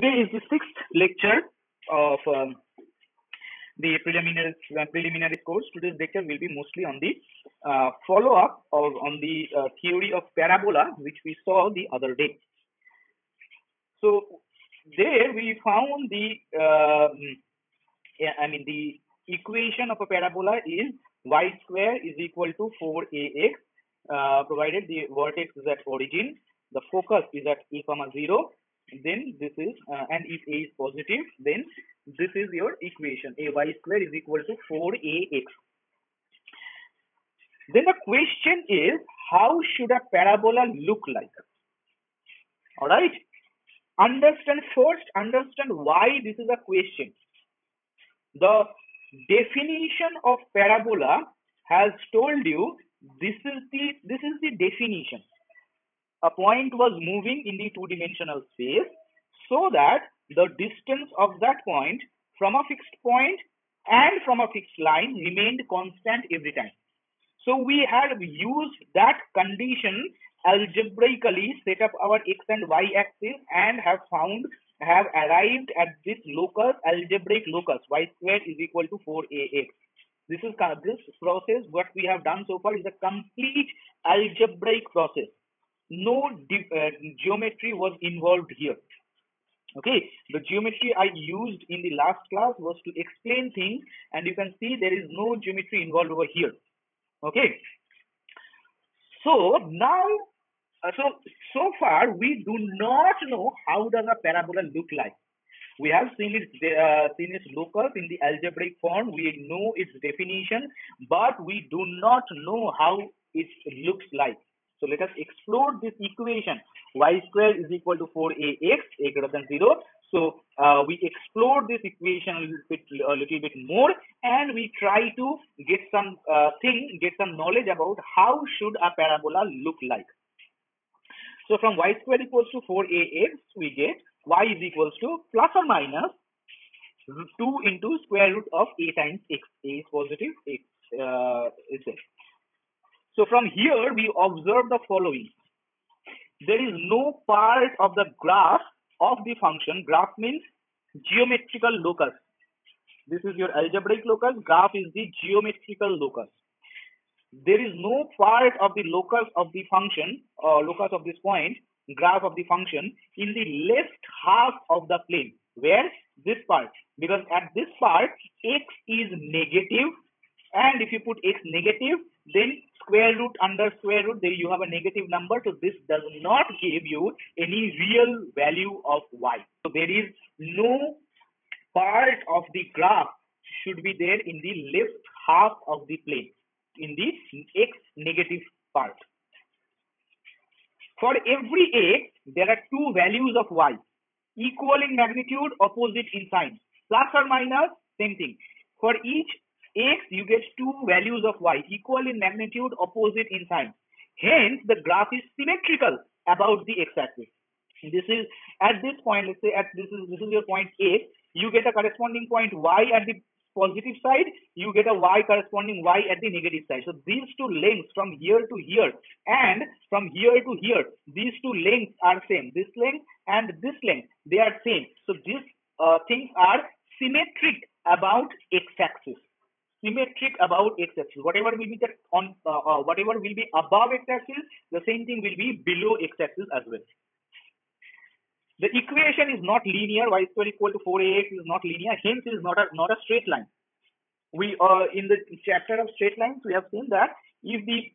Today is the sixth lecture of the preliminary course. Today's lecture will be mostly on the follow-up or on the theory of parabola, which we saw the other day. So there we found the the equation of a parabola is y square is equal to 4ax, provided the vertex is at origin, the focus is at a comma 0. Then this is and if a is positive, then this is your equation. A y square is equal to 4ax. Then the question is, how should a parabola look like? All right. Understand why this is a question. The definition of parabola has told you this is the definition. A point was moving in the two-dimensional space so that the distance of that point from a fixed point and from a fixed line remained constant every time. So we have used that condition algebraically, set up our x and y axis, and have arrived at this locus, algebraic locus, y square is equal to 4ax. This process, what we have done so far, is a complete algebraic process. No geometry was involved here. Okay, the geometry I used in the last class was to explain things, and you can see there is no geometry involved over here. Okay, so now so far we do not know how does a parabola look like. We have seen its locus in the algebraic form. We know its definition, but we do not know how it looks like. So let us explore this equation. Y square is equal to 4ax, a greater than 0. So we explore this equation a little bit more, and we try to get some knowledge about how should a parabola look like. So from y square equals to 4ax, we get y is equals to plus or minus 2 into square root of a times x. A is positive, x is x. So from here we observe the following. There is no part of the graph of the function. Graph means geometrical locus. This is your algebraic locus. Graph is the geometrical locus. There is no part of the locus of the function, or locus of this point, graph of the function, in the left half of the plane. Where? This part. Because at this part, x is negative, and if you put x negative, then square root under square root, there you have a negative number. So this does not give you any real value of y. So there is no part of the graph should be there in the left half of the plane, in the x negative part. For every x, there are two values of y, equal in magnitude, opposite in sign. Plus or minus, same thing. For each x, you get two values of y, equal in magnitude, opposite in sign. Hence, the graph is symmetrical about the x-axis. This is at this point. Let's say this is your point A. You get a corresponding point y at the positive side. You get a y corresponding y at the negative side. So these two lengths from here to here and from here to here, these two lengths are same. This length and this length, they are same. So these things are symmetric about x-axis. Symmetric about x-axis. Whatever will be whatever will be above x-axis, the same thing will be below x-axis as well. The equation is not linear. Y square equal to 4ax is not linear. Hence, it is not a straight line. We in the chapter of straight lines, we have seen that if the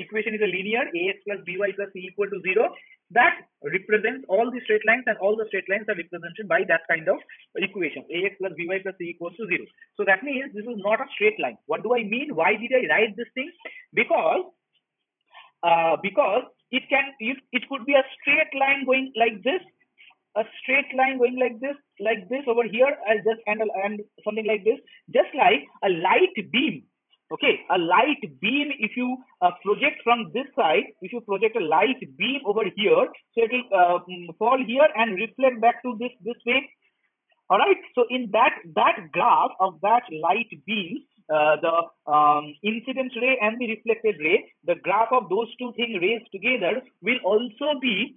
equation is a linear, ax plus by plus c equal to 0, that represents all the straight lines, and all the straight lines are represented by that kind of equation. Ax plus by plus c equals to 0. So that means this is not a straight line. What do I mean? Why did I write this thing? Because it could be a straight line going like this, a straight line going like this over here, and something like this, just like a light beam. Okay, a light beam, if you project from this side, if you project a light beam over here, so it will fall here and reflect back to this way. All right, so in that graph of that light beam, the incident ray and the reflected ray, the graph of those two things raised together will also be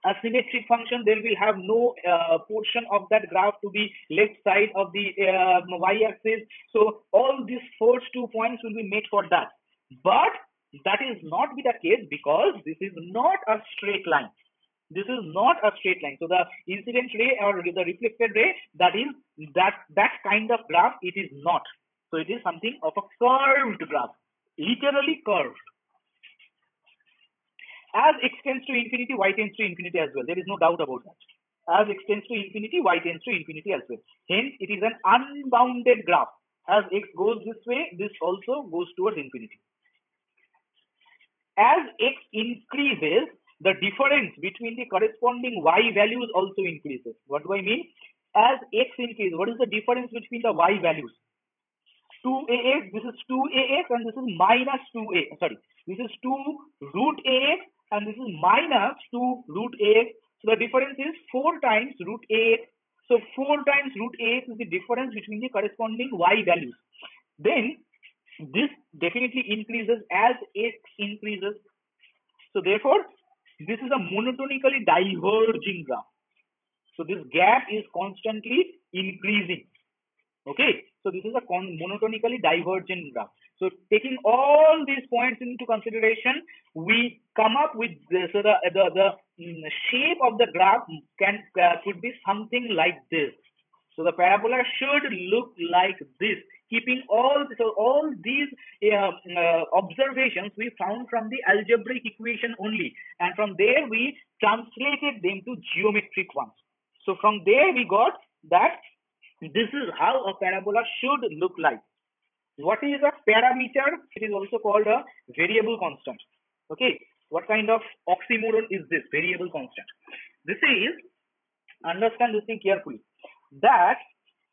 A symmetric function, there will have no portion of that graph to be left side of the y-axis. So all these first 2 points will be made for that. But that is not be the case because this is not a straight line. This is not a straight line. So the incident ray or the reflected ray, that is that kind of graph, it is not. So it is something of a curved graph, literally curved. As x tends to infinity, y tends to infinity as well. There is no doubt about that. As x tends to infinity, y tends to infinity as well. Hence, it is an unbounded graph. As x goes this way, this also goes towards infinity. As x increases, the difference between the corresponding y values also increases. What do I mean? As x increases, what is the difference between the y values? 2ax, this is 2ax and this is minus 2a. Sorry, this is 2 root ax and this is minus 2 root ax. So the difference is 4 times root ax. So 4 times root ax is the difference between the corresponding y values. Then this definitely increases as x increases. So therefore, this is a monotonically diverging graph. So this gap is constantly increasing. Okay, so this is a monotonically divergent graph. So taking all these points into consideration, we come up with this. So the shape of the graph could be something like this. So the parabola should look like this. Keeping all these observations we found from the algebraic equation only, and from there we translated them to geometric ones. So from there we got that this is how a parabola should look like. What is a parameter? It is also called a variable constant. Okay, what kind of oxymoron is this variable constant? This is, understand this thing carefully, that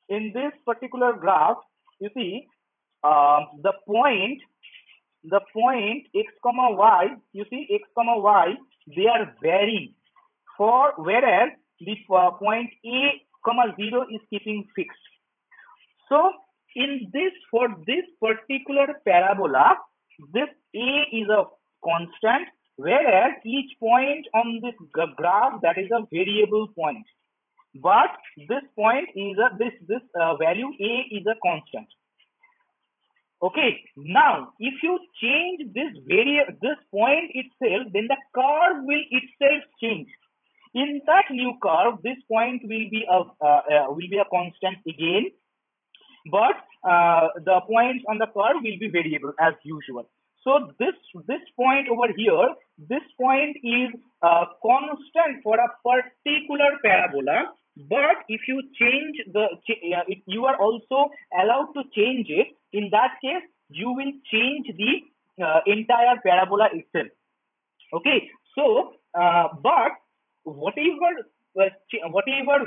in this particular graph, you see the point x comma y, you see x comma y, they are varying, for whereas the point a comma 0 is keeping fixed. So in this, for this particular parabola, this a is a constant, whereas each point on this graph, that is a variable point. But this point is a value a is a constant. Okay, now if you change this point itself, then the curve will itself change. In that new curve, this point will be a constant again, but the points on the curve will be variable as usual. So this point over here, this point is constant for a particular parabola. But if you change if you are also allowed to change it, in that case you will change the entire parabola itself. Okay, so but whatever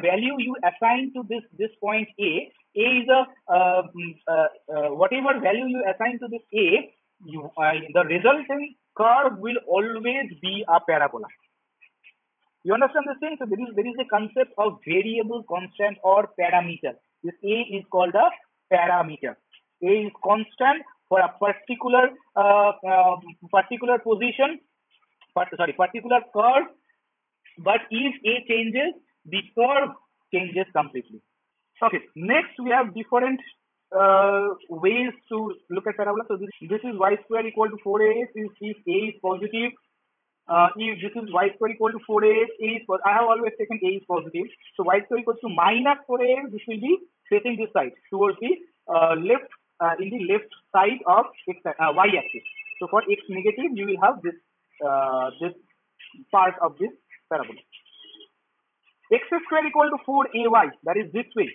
value you assign to this point a is a whatever value you assign to this a, the resulting curve will always be a parabola. You understand this thing? So there is a concept of variable constant or parameter. This a is called a parameter. A is constant for a particular position, particular curve. But if a changes, the curve changes completely. Okay, next we have different ways to look at parabola. So this is y square equal to 4ax if a is positive. If this is y square equal to 4ax, I have always taken a is positive. So y square equals to minus 4ax, this will be facing this side towards the left, in the left side of y axis. So for x negative, you will have this this part of this parabola. X square equal to 4ay, that is this way.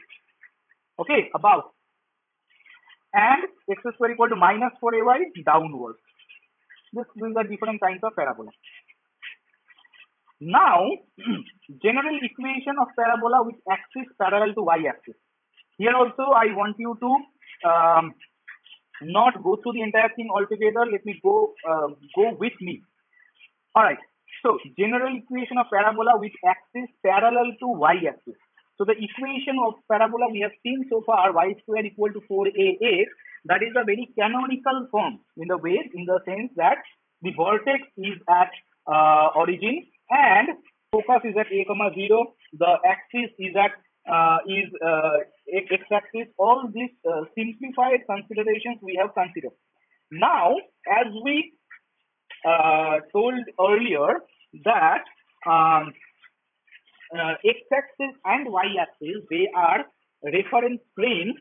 Okay, above. And x square equal to minus 4ay downwards. These are different kinds of parabola. Now, general equation of parabola with axis parallel to y-axis. Here also, I want you to not go through the entire thing altogether. Let me go with me. All right. So, general equation of parabola with axis parallel to y-axis. So, the equation of parabola we have seen so far, y square equal to 4ax, that is a very canonical form in the sense that the vertex is at origin and focus is at a comma 0, the axis is at x-axis. All these simplified considerations we have considered. Now, as we told earlier that x-axis and y-axis, they are reference frames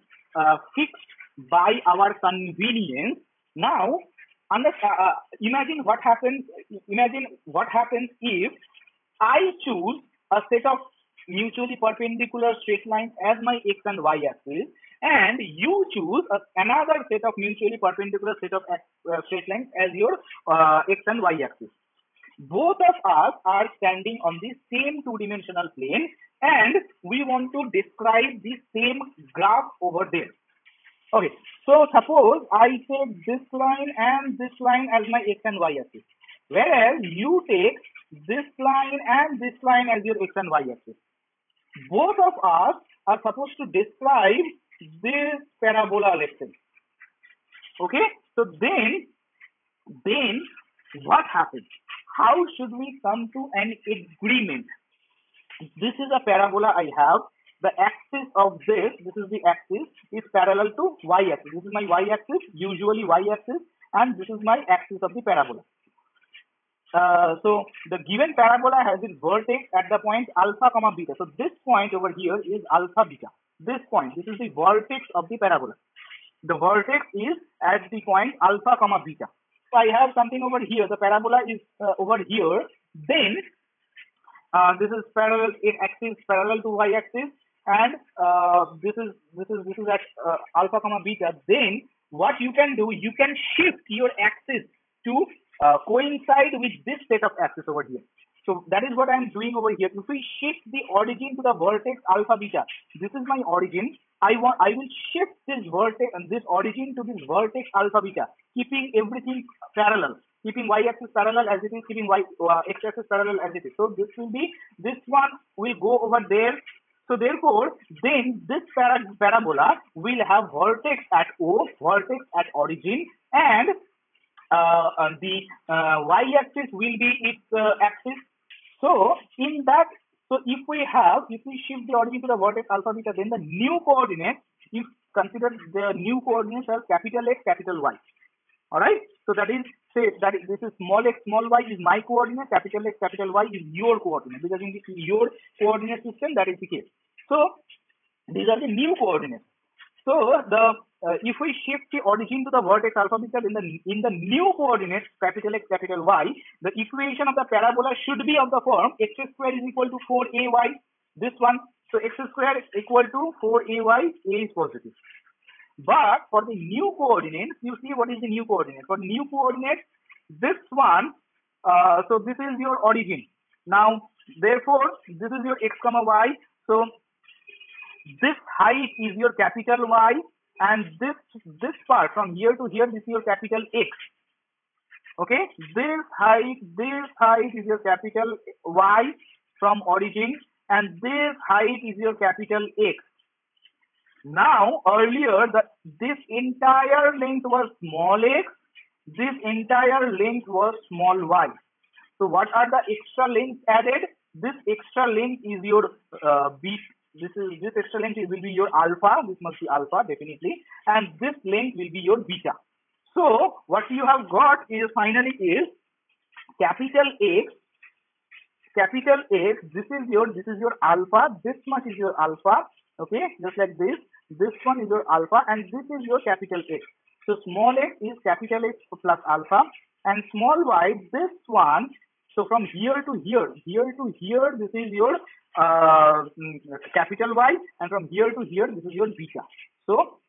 fixed by our convenience. Now, imagine what happens. Imagine what happens if I choose a set of mutually perpendicular straight lines as my x and y axis, and you choose another set of mutually perpendicular set of straight lines as your x and y axis. Both of us are standing on the same two-dimensional plane, and we want to describe the same graph over there. Okay, so suppose I take this line and this line as my x and y axis, whereas you take this line and this line as your x and y axis. Both of us are supposed to describe this parabola, let's say. Okay, so then what happens? How should we come to an agreement? This is a parabola I have. The axis of this is the axis, is parallel to y-axis. This is my y-axis, usually y-axis, and this is my axis of the parabola. So the given parabola has its vertex at the point alpha comma beta. So this point over here is alpha beta. This point, this is the vertex of the parabola. The vertex is at the point alpha comma beta. So I have something over here. The parabola is over here. Then this is parallel, axis parallel to y-axis, and this is at alpha comma beta. Then what you can do, you can shift your axis to coincide with this set of axis over here. So that is what I am doing over here. If we shift the origin to the vertex alpha beta, this is my origin. I will shift this vertex and this origin to this vertex alpha beta, keeping everything parallel, keeping y-axis parallel as it is, keeping x-axis parallel as it is. So this one will go over there. So therefore, then this parabola will have vertex at O, vertex at origin, and the y-axis will be its axis. So in that, so if we shift the origin to the vertex alpha beta, then the new coordinates, if consider the new coordinates as capital X, capital Y. All right. So that is, say that this is small x, small y is my coordinate, capital X, capital Y is your coordinate, because in your coordinate system that is the case. So these are the new coordinates. So the if we shift the origin to the vertex alpha beta, in the new coordinates capital X, capital Y, the equation of the parabola should be of the form x square is equal to 4ay. This one, so x square is equal to 4ay, a is positive. But for the new coordinates, you see what is the new coordinate. For new coordinates, this one, so this is your origin. Now, therefore, this is your x comma y. So this height is your capital Y, and this part from here to here, this is your capital X. Okay, this height is your capital Y from origin, and this height is your capital X. Now earlier this entire length was small x, this entire length was small y. So what are the extra lengths added? This extra length is your b. This extra length will be your alpha. This must be alpha definitely, and this length will be your beta. So what you have got is finally is capital X. This is your alpha. This much is your alpha. Okay, just like this. This one is your alpha, and this is your capital X. So small x is capital X plus alpha, and small y, this one. So from here to here, this is your capital Y, and from here to here, this is your beta. So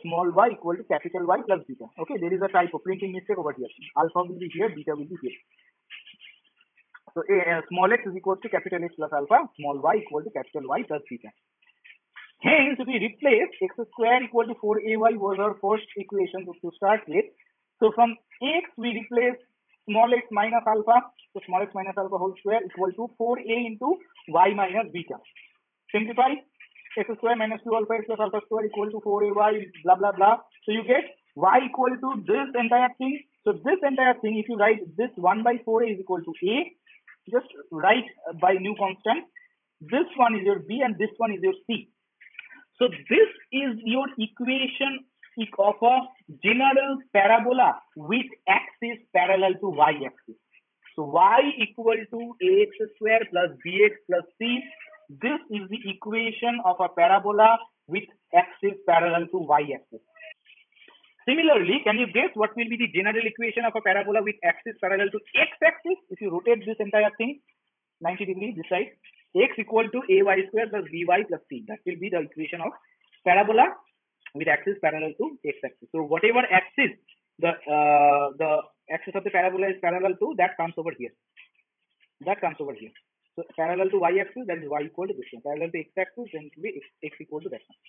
small y equal to capital Y plus beta. Okay, there is a type of printing mistake over here. Alpha will be here, beta will be here. So small x is equal to capital X plus alpha, small y equal to capital Y plus beta. Hence, if we replace x square equal to 4ay was our first equation to start with. So from x we replace small x minus alpha. So small x minus alpha whole square equal to 4a into y minus beta. Simplify. X square minus 2 alpha x plus alpha square equal to 4ay blah blah blah. So you get y equal to this entire thing. So this entire thing, if you write this 1 by 4a is equal to a, Just write by new constant. This one is your B and this one is your C. So this is your equation of a general parabola with axis parallel to y-axis. So y equal to ax square plus bx plus c. This is the equation of a parabola with axis parallel to y-axis. Similarly, can you guess what will be the general equation of a parabola with axis parallel to x-axis? If you rotate this entire thing 90 degrees this side, x equal to ay square plus by plus c. That will be the equation of parabola with axis parallel to x-axis. So whatever axis the axis of the parabola is parallel to, that comes over here. That comes over here. So parallel to y-axis, that is y equal to this one. Parallel to x-axis, then it will be x equal to that one.